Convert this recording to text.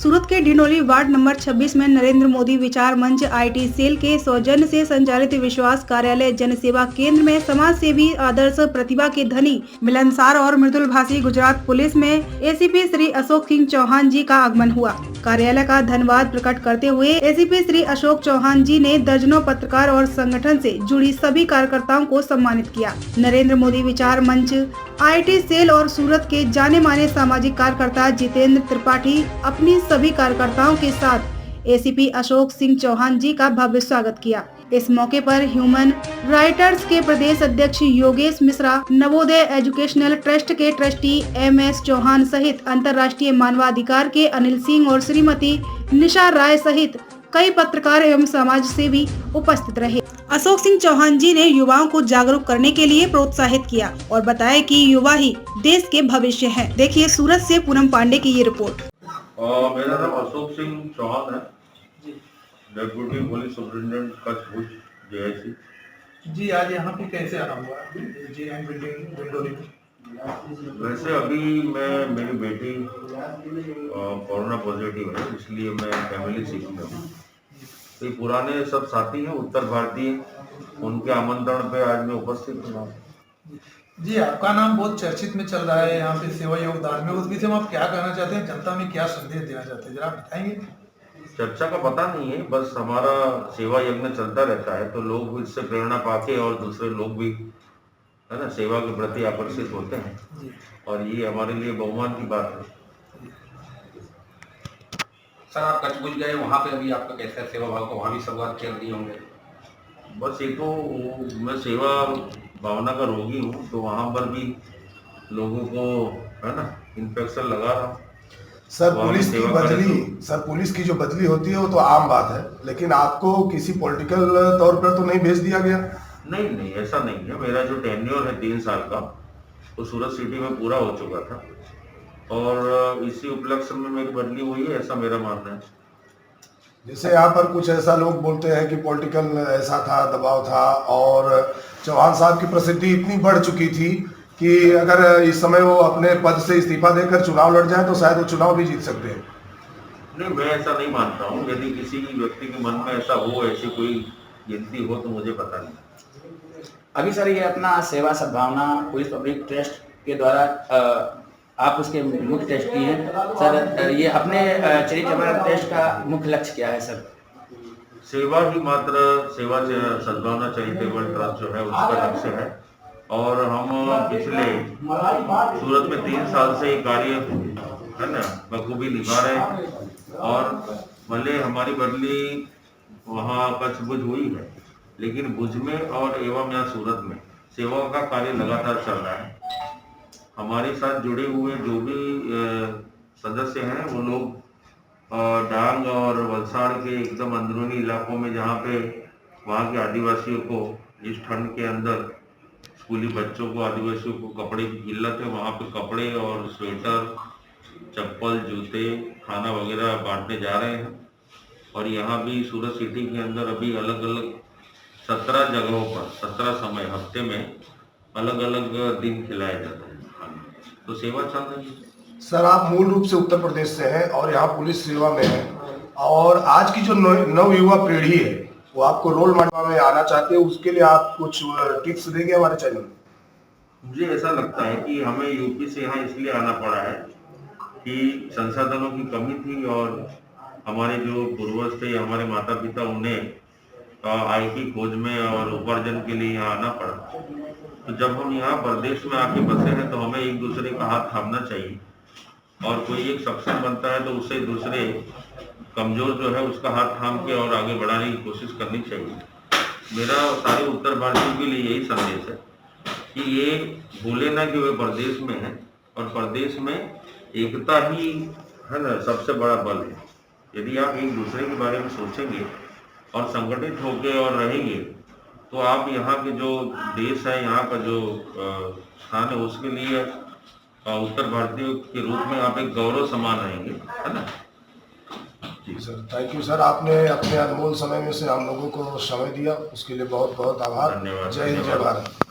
सूरत के ढिंडोली ward number 26 में नरेंद्र मोदी विचार मंच आईटी सेल के सौजन्य से संचालित विश्वास कार्यालय जन सेवा केंद्र में समाज सेवी आदर्श प्रतिभा के धनी मिलनसार और मृदुल भाषी गुजरात पुलिस में एसीपी श्री अशोक सिंह चौहान जी का आगमन हुआ। कार्यालय का धन्यवाद प्रकट करते हुए एसीपी श्री अशोक चौहान जी ने दर्जनों पत्रकार और संगठन से जुड़ी सभी कार्यकर्ताओं को सम्मानित किया। नरेंद्र मोदी विचार मंच आईटी सेल और सूरत के जाने माने सामाजिक कार्यकर्ता जितेंद्र त्रिपाठी अपनी सभी कार्यकर्ताओं के साथ एसीपी अशोक सिंह चौहान जी का भव्य स्वागत किया। इस मौके पर ह्यूमन राइटर्स के प्रदेश अध्यक्ष योगेश मिश्रा, नवोदय एजुकेशनल ट्रस्ट के ट्रस्टी MS चौहान सहित अंतर्राष्ट्रीय मानवाधिकार के अनिल सिंह और श्रीमती निशा राय सहित कई पत्रकार एवं समाज सेवी उपस्थित रहे। अशोक सिंह चौहान जी ने युवाओं को जागरूक करने के लिए प्रोत्साहित किया और बताया कि युवा ही देश के भविष्य हैं। देखिए सूरत से पूनम पांडे की ये रिपोर्ट। मेरा नाम अशोक सिंह चौहान है, deputy police superintendent Kutch Bhuj JIC। जी आज यहाँ पे कैसे आना हुआ JM ढिंडोली में? वैसे अभी मेरी बेटी कोरोना पॉजिटिव है, इसलिए मैं फैमिली सिक में हूँ। तो पुराने सब साथी हैं उत्तर भारतीय, उनके आमंत्रण पे आज मैं उपस्थित हूँ। जी आपका नाम बहुत चर्चित में चल रहा है यहाँ पे सेवा योगदान में, उस विषय में आप क्या कहना चाहते हैं, जनता में क्या संदेश देना चाहते हैं, जरा बताएंगे? चर्चा का पता नहीं है, बस हमारा सेवा यज्ञ चलता रहता है तो लोग इससे प्रेरणा पाके और दूसरे लोग भी है ना सेवा के प्रति आकर्षित होते हैं और ये हमारे लिए बहुमान की बात है। सर आप कच्छ भुज गए, वहाँ पे अभी आपका कैसा सेवा भाव को वहाँ भी संवाद चल रही होंगे? बस ये तो मैं सेवा भावना का रोगी हूँ तो वहाँ पर भी लोगों को है ना इन्फेक्शन लगा रहा हूँ। सर पुलिस की जो बदली होती है वो तो आम बात है, लेकिन आपको किसी पॉलिटिकल तौर पर तो नहीं भेज दिया गया? नहीं ऐसा नहीं है। मेरा जो टेन्योर है 3 साल का वो सूरत सिटी में पूरा हो चुका था और इसी उपलक्ष्य में मेरी बदली हुई है, ऐसा मेरा मानना है। जैसे यहाँ पर कुछ ऐसा लोग बोलते हैं कि पॉलिटिकल ऐसा था, दबाव था और चौहान साहब की प्रसिद्धि इतनी बढ़ चुकी थी कि अगर इस समय वो अपने पद से इस्तीफा देकर चुनाव लड़ जाए तो शायद वो चुनाव भी जीत सकते हैं। नहीं, मैं ऐसा नहीं मानता हूँ। यदि किसी व्यक्ति के मन में ऐसा हो, ऐसी कोई गिनती हो तो मुझे पता नहीं। अभी सर ये अपना सेवा सद्भावना पुलिस पब्लिक ट्रस्ट के द्वारा आप उसके मुख्य ट्रस्टी हैं सर, ये अपने चैरिटेबल ट्रस्ट का मुख्य लक्ष्य क्या है सर? सेवा ही मात्र सेवा सद्भावना चैरिटेबल ट्रस्ट जो है उसका लक्ष्य है और हम पिछले सूरत में 3 साल से ये कार्य है ना बखूबी निभा रहे हैं और भले हमारी बदली वहाँ कच्छ भुज हुई है, लेकिन भुज में और एवं यहाँ सूरत में सेवा का कार्य लगातार चल रहा है। हमारे साथ जुड़े हुए जो भी सदस्य हैं वो लोग डांग और वलसाड़ के एकदम अंदरूनी इलाकों में जहाँ पे वहाँ के आदिवासियों को इस ठंड के अंदर स्कूली बच्चों को आदिवासियों को कपड़े की किल्लत है, वहाँ पे कपड़े और स्वेटर, चप्पल, जूते, खाना वगैरह बांटने जा रहे हैं। और यहाँ भी सूरत सिटी के अंदर अभी अलग अलग 17 जगहों पर 17 समय हफ्ते में अलग अलग दिन खिलाए जाते हैं खाना, तो सेवा चल रही है। सर आप मूल रूप से उत्तर प्रदेश से हैं और यहाँ पुलिस सेवा में हैं और आज की जो नव युवा पीढ़ी है वो आपको रोल मॉडल में आना चाहते हैं, उसके लिए आप कुछ टिप्स देंगे हमारे चैनल में? मुझे ऐसा लगता है कि हमें यूपी से यहाँ इसलिए आना पड़ा है कि संसाधनों की कमी थी और हमारे जो पूर्वज थे, हमारे माता पिता, उन्हें आय की खोज में और उपार्जन के लिए यहाँ आना पड़ा। तो जब हम यहाँ प्रदेश में आके बसे हैं तो हमें एक दूसरे का हाथ थामना चाहिए और कोई एक सक्षम बनता है तो उसे दूसरे कमजोर जो है उसका हाथ थाम के और आगे बढ़ाने की कोशिश करनी चाहिए। मेरा सारे उत्तर भारतीयों के लिए यही संदेश है कि ये भूले ना कि वे प्रदेश में हैं और प्रदेश में एकता ही है ना सबसे बड़ा बल है। यदि आप एक दूसरे के बारे में सोचेंगे और संगठित होकर और रहेंगे तो आप यहाँ के जो देश है, यहाँ का जो स्थान है उसके लिए उत्तर भारतीयों के रूप में आप एक गौरव समान रहेंगे, है ना? जी सर, थैंक यू सर, आपने अपने अनमोल समय में से हम लोगों को समय दिया, उसके लिए बहुत बहुत आभार। धन्यवाद। जय हिंद, जय भारत।